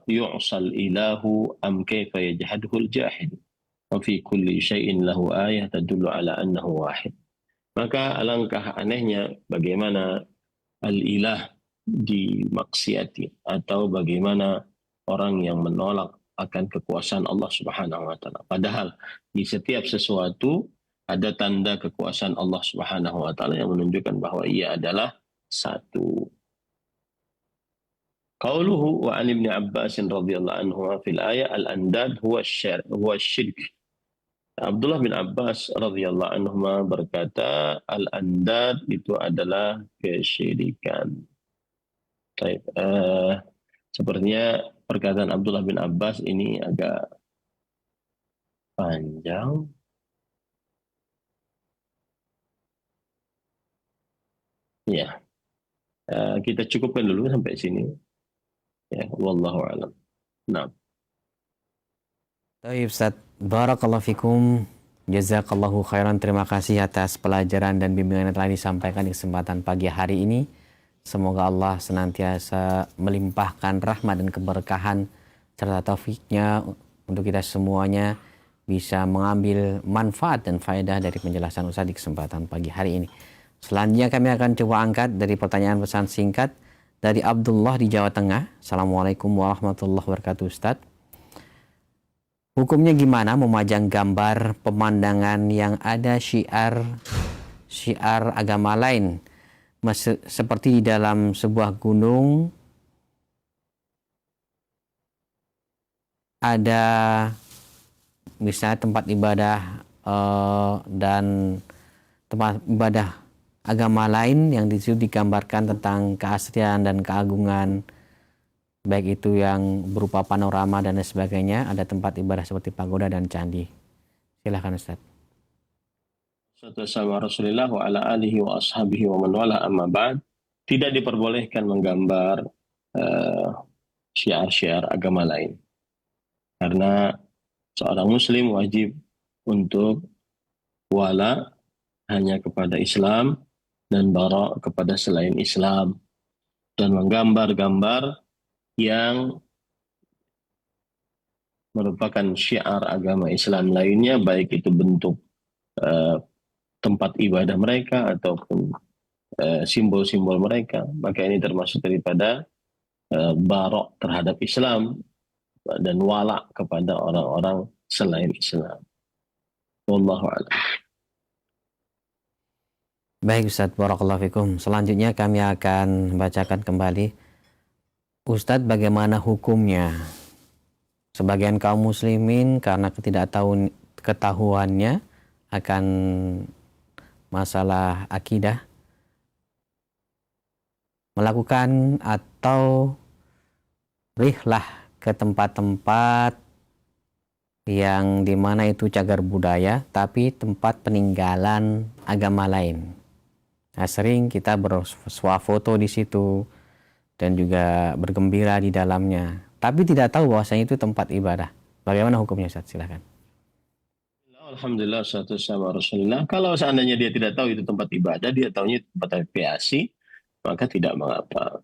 يعصى الإله أم كيف يجحده الجاحد وفي كل شيء له آية تدل على أنه واحد. Maka alangkah anehnya bagaimana al-ilah dimaksiati, atau bagaimana orang yang menolak akan kekuasaan Allah Subhanahu wa taala. Padahal di setiap sesuatu ada tanda kekuasaan Allah Subhanahu wa taala yang menunjukkan bahwa ia adalah satu. Qauluhu wa an Ibn Abbas radhiyallahu anhu fil ayat al-andad huwa syirk. Abdullah bin Abbas radhiyallahu anhu berkata al-andad itu adalah kesyirikan. Baik, sepertinya perkataan Abdullah bin Abbas ini agak panjang. Ya, kita cukupkan dulu sampai sini. Ya, wallahu a'lam. Nah. Baik, Ustaz. Barakallahu fikum. Jazakallahu khairan. Terima kasih atas pelajaran dan bimbingan yang telah disampaikan di kesempatan pagi hari ini. Semoga Allah senantiasa melimpahkan rahmat dan keberkahan serta taufiknya untuk kita semuanya bisa mengambil manfaat dan faedah dari penjelasan Ustaz di kesempatan pagi hari ini. Selanjutnya kami akan coba angkat dari pertanyaan pesan singkat dari Abdullah di Jawa Tengah. Assalamualaikum warahmatullahi wabarakatuh, Ustaz. Hukumnya gimana memajang gambar pemandangan yang ada syiar agama lain, seperti di dalam sebuah gunung ada misalnya tempat ibadah dan tempat ibadah agama lain yang di situ digambarkan tentang keaslian dan keagungan, baik itu yang berupa panorama dan lain sebagainya. Ada tempat ibadah seperti pagoda dan candi. Silahkan Ustaz. Sallallahu Rasulullah wa ala alihi wa ashabihi wa man wala amma ba'd. Tidak diperbolehkan menggambar syiar-syiar agama lain. Karena seorang muslim wajib untuk wala hanya kepada Islam dan bara kepada selain Islam, dan menggambar-gambar yang merupakan syiar agama Islam lainnya, baik itu bentuk eh, tempat ibadah mereka ataupun simbol-simbol mereka, maka ini termasuk daripada barok terhadap Islam dan wala kepada orang-orang selain Islam. Wallahu a'lam. Baik Ustadz, barakallahu fikum. Selanjutnya kami akan bacakan kembali. Ustadz, bagaimana hukumnya sebagian kaum muslimin karena ketahuannya akan masalah akidah melakukan atau rihlah ke tempat-tempat yang dimana itu cagar budaya tapi tempat peninggalan agama lain. Nah, sering kita bersuah foto di situ dan juga bergembira di dalamnya, tapi tidak tahu bahwasanya itu tempat ibadah. Bagaimana hukumnya, Ustaz? Silakan. Alhamdulillah, salatu wassalamu ala Rasulillah. Kalau seandainya dia tidak tahu itu tempat ibadah, dia tahunya itu tempat rekreasi, maka tidak mengapa.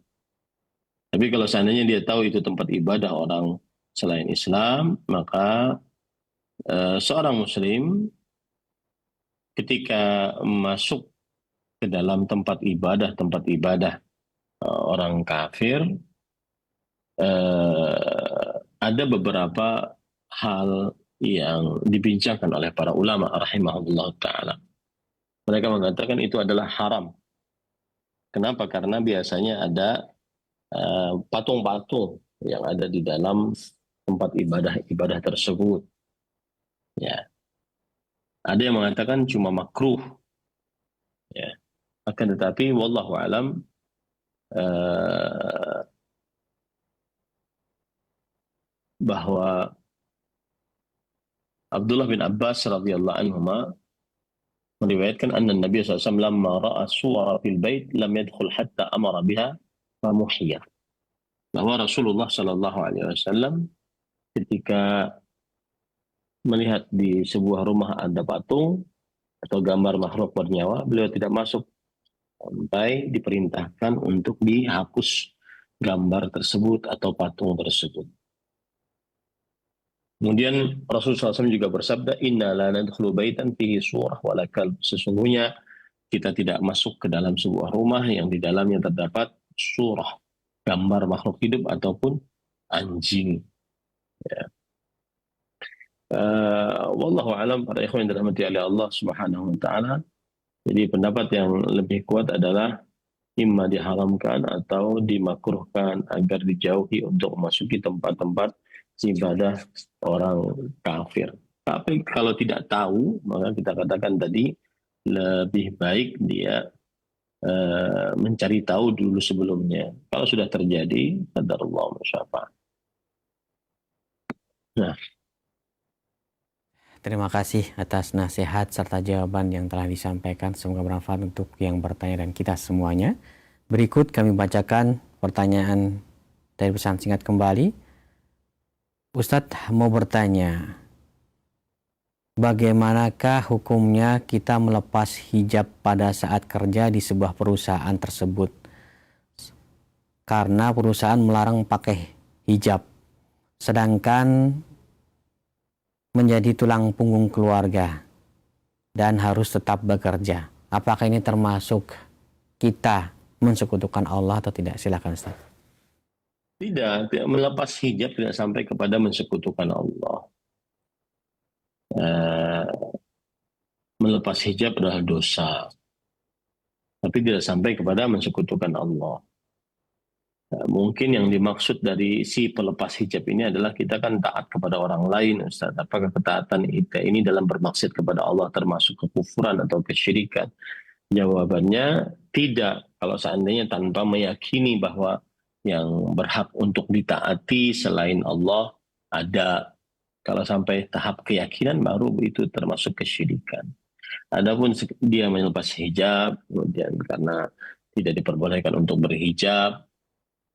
Tapi kalau seandainya dia tahu itu tempat ibadah orang selain Islam, maka seorang muslim ketika masuk ke dalam tempat ibadah orang kafir, ada beberapa hal yang dibincangkan oleh para ulama rahimahullah ta'ala. Mereka mengatakan itu adalah haram. Kenapa? Karena biasanya ada patung-patung yang ada di dalam tempat ibadah tersebut. Ya. Ada yang mengatakan cuma makruh. Ya. Akan tetapi wallahu alam bahwa Abdullah bin Abbas radhiyallahu anhuma meriwayatkan anna Nabi SAW lamma ra'a suwara fil bait lam yadkhul hatta amara biha famuhiyah. Bahwa Rasulullah SAW ketika melihat di sebuah rumah ada patung atau gambar makhluk bernyawa, beliau tidak masuk sampai diperintahkan untuk dihapus gambar tersebut atau patung tersebut. Kemudian Rasulullah SAW juga bersabda, Inna la nadkhulu baitan fihi surah wala kalb. Sesungguhnya kita tidak masuk ke dalam sebuah rumah yang di dalamnya terdapat surah, gambar makhluk hidup ataupun anjing. Ya. Wallahu alam, para ikhwan yang dirahmati oleh Allah Subhanahu wa taala. Jadi pendapat yang lebih kuat adalah imma diharamkan atau dimakruhkan agar dijauhi untuk memasuki tempat-tempat ibadah orang kafir. Tapi kalau tidak tahu, maka kita katakan tadi lebih baik dia mencari tahu dulu sebelumnya. Kalau sudah terjadi, qadarullah masyafa'ah. Nah, Terima kasih atas nasihat serta jawaban yang telah disampaikan. Semoga bermanfaat untuk yang bertanya dan kita semuanya. Berikut kami bacakan pertanyaan dari pesan singkat kembali. Ustadz mau bertanya, bagaimanakah hukumnya kita melepas hijab pada saat kerja di sebuah perusahaan tersebut? Karena perusahaan melarang pakai hijab, sedangkan menjadi tulang punggung keluarga dan harus tetap bekerja. Apakah ini termasuk kita mensekutukan Allah atau tidak? Silakan Ustaz. Tidak melepas hijab tidak sampai kepada mensekutukan Allah. Melepas hijab adalah dosa, tapi tidak sampai kepada mensekutukan Allah. Mungkin yang dimaksud dari si pelepas hijab ini adalah kita kan taat kepada orang lain, Ustaz. Apakah ketaatan kita ini dalam bermaksud kepada Allah termasuk kekufuran atau kesyirikan? Jawabannya tidak. Kalau seandainya tanpa meyakini bahwa yang berhak untuk ditaati selain Allah ada. Kalau sampai tahap keyakinan baru itu termasuk kesyirikan. Adapun dia melepas hijab, kemudian karena tidak diperbolehkan untuk berhijab,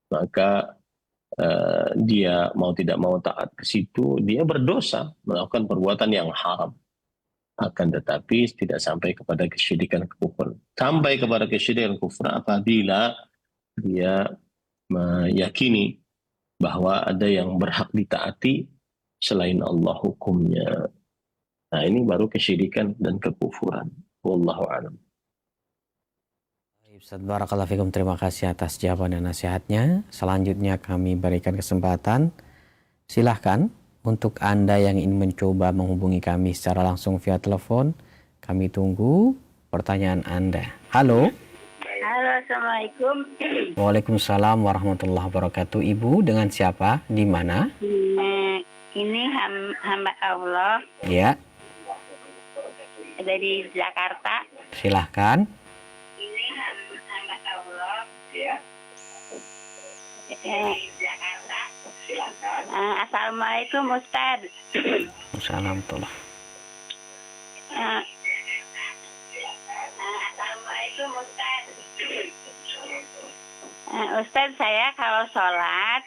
maka dia mau tidak mau taat ke situ, dia berdosa melakukan perbuatan yang haram. Akan tetapi tidak sampai kepada kesyirikan kufur. Sampai kepada kesyirikan kufur apabila dia meyakini bahwa ada yang berhak ditaati selain Allah hukumnya. Nah, ini baru kesyirikan dan kekufuran. Wallahu a'lam. Ustaz Barakallahu Fikum, terima kasih atas jawaban dan nasihatnya. Selanjutnya kami berikan kesempatan. Silahkan untuk Anda yang ingin mencoba menghubungi kami secara langsung via telepon. Kami tunggu pertanyaan Anda. Halo. Halo, Assalamualaikum. Waalaikumsalam warahmatullahi wabarakatuh. Ibu dengan siapa? Di mana? Ini hamba Allah Ya, dari Jakarta. silahkan. Ini hamba Allah ya. Dari Jakarta. Assalamualaikum Ustaz. Assalamualaikum. Assalamualaikum Ustaz. Ustaz, saya kalau sholat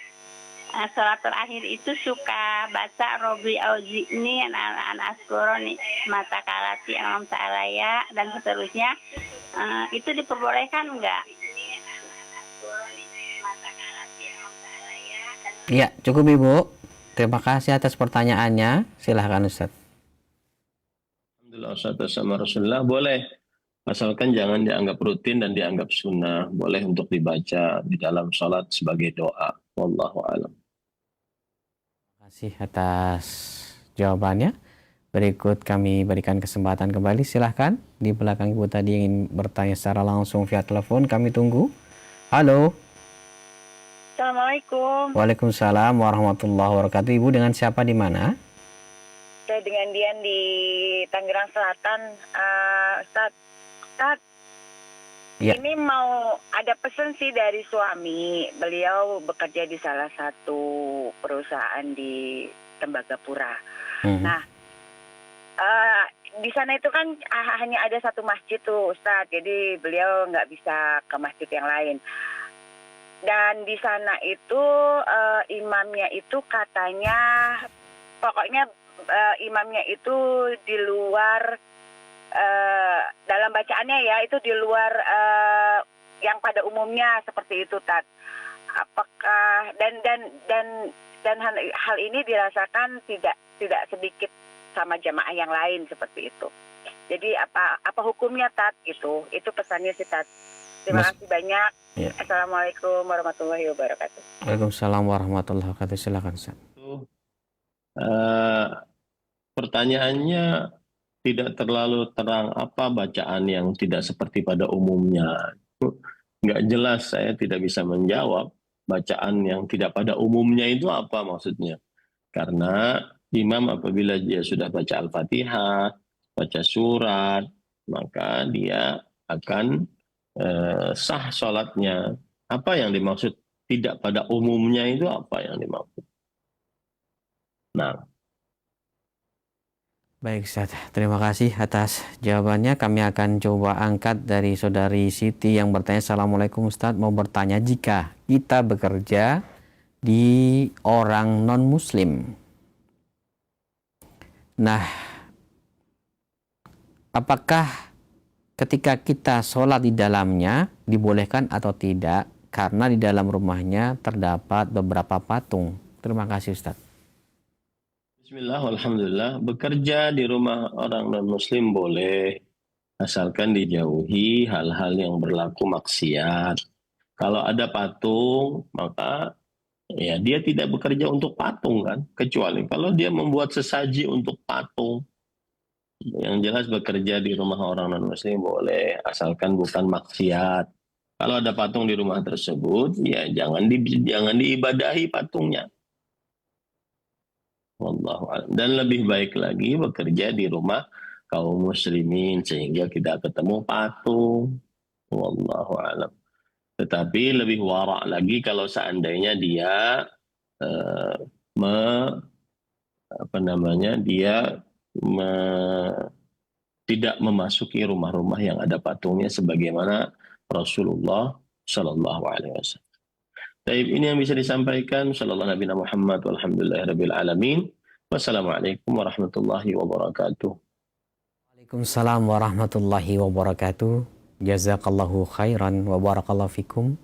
terakhir itu suka baca Robi Auzi'ni an askuroni mata kalati alam ta'alaya dan seterusnya. Itu diperbolehkan enggak? Ya, cukup Ibu. Terima kasih atas pertanyaannya. Silahkan Ustaz. Alhamdulillah, wassalatu wassalamu ala Rasulillah. Boleh, asalkan jangan dianggap rutin dan dianggap sunnah. Boleh untuk dibaca di dalam sholat sebagai doa. Wallahu a'lam. Terima kasih atas jawabannya. Berikut kami berikan kesempatan kembali. Silahkan di belakang Ibu tadi yang ingin bertanya secara langsung via telepon. Kami tunggu. Halo. Assalamualaikum. Waalaikumsalam warahmatullahi wabarakatuh. Ibu dengan siapa di mana? Saya dengan Dian di Tangerang Selatan. Ustaz, Ya. ini mau ada pesan sih dari suami. Beliau bekerja di salah satu perusahaan di Tembagapura. Nah, di sana itu kan hanya ada satu masjid tuh Ustaz. Jadi beliau nggak bisa ke masjid yang lain. Dan di sana itu imamnya itu katanya, pokoknya imamnya itu di luar, dalam bacaannya ya, itu di luar yang pada umumnya seperti itu, Tat. Apakah dan hal ini dirasakan tidak sedikit sama jamaah yang lain seperti itu. Jadi apa hukumnya, Tat? Itu pesannya sih, Tat. Terima kasih banyak. Ya. Assalamualaikum warahmatullahi wabarakatuh. Waalaikumsalam warahmatullahi wabarakatuh. Silakan Ustaz. Pertanyaannya tidak terlalu terang apa bacaan yang tidak seperti pada umumnya. Nggak jelas, saya tidak bisa menjawab bacaan yang tidak pada umumnya itu apa maksudnya. Karena imam apabila dia sudah baca Al-Fatihah, baca surat, maka dia akan sah sholatnya. Apa yang dimaksud tidak pada umumnya itu apa yang dimaksud? Nah, Baik Ustaz, terima kasih atas jawabannya. Kami akan coba angkat dari saudari Siti yang bertanya. Assalamualaikum Ustaz, mau bertanya, jika kita bekerja di orang non-muslim, nah apakah ketika kita sholat di dalamnya dibolehkan atau tidak karena di dalam rumahnya terdapat beberapa patung? Terima kasih Ustaz. bismillah, alhamdulillah. Bekerja di rumah orang non-muslim boleh, asalkan dijauhi hal-hal yang berlaku maksiat. Kalau ada patung, maka ya dia tidak bekerja untuk patung kan, kecuali kalau dia membuat sesaji untuk patung. Yang jelas bekerja di rumah orang non-muslim boleh, asalkan bukan maksiat. Kalau ada patung di rumah tersebut, ya jangan diibadahi patungnya. Wallahu a'lam. Dan lebih baik lagi bekerja di rumah kaum muslimin sehingga tidak ketemu patung. Wallahu a'lam. Tetapi lebih wara' lagi kalau seandainya dia tidak memasuki rumah-rumah yang ada patungnya sebagaimana Rasulullah Shallallahu Alaihi Wasallam. Baik, ini yang bisa disampaikan. Sallallahu Nabi Muhammad walhamdulillahirabbil alamin. Wassalamualaikum warahmatullahi wabarakatuh. Waalaikumsalam warahmatullahi wabarakatuh. Jazakallahu khairan wa barakallahu fikum.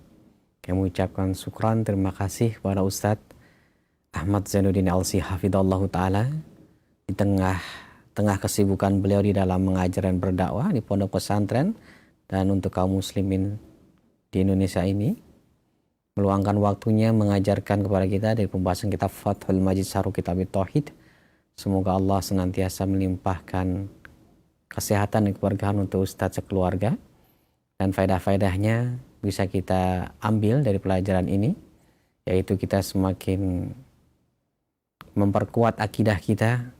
Kami ucapkan syukran, terima kasih kepada Ustadz Ahmad Zainuddin Alsi hafidhallahu taala di tengah kesibukan beliau di dalam mengajar dan berdakwah di pondok pesantren dan untuk kaum muslimin di Indonesia ini, meluangkan waktunya mengajarkan kepada kita dari pembahasan kitab Fathul Majid Syarh Kitab Tauhid. Semoga Allah senantiasa melimpahkan kesehatan dan keberkahan untuk Ustadz sekeluarga, dan faedah-faedahnya bisa kita ambil dari pelajaran ini, yaitu kita semakin memperkuat akidah kita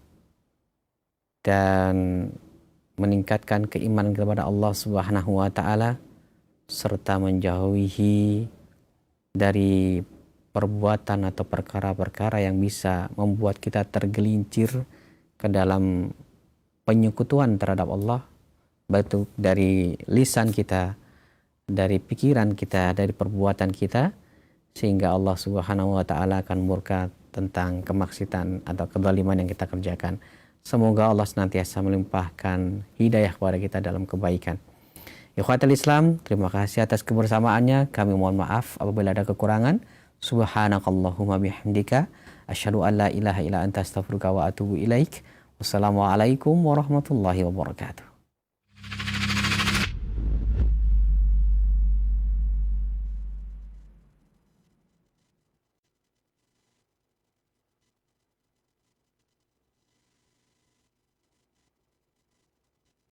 dan meningkatkan keimanan kepada Allah Subhanahu wa taala, serta menjauhi dari perbuatan atau perkara-perkara yang bisa membuat kita tergelincir ke dalam penyekutuan terhadap Allah, baik dari lisan kita, dari pikiran kita, dari perbuatan kita, sehingga Allah Subhanahu wa taala akan murka tentang kemaksiatan atau kezaliman yang kita kerjakan. Semoga Allah senantiasa melimpahkan hidayah kepada kita dalam kebaikan. Ikhwatul Islam, terima kasih atas kebersamaannya. Kami mohon maaf apabila ada kekurangan. Subhanakallahumma bihamdika asyhadu an la ilaha illa anta astaghfiruka wa atubu ilaik. Wassalamualaikum warahmatullahi wabarakatuh.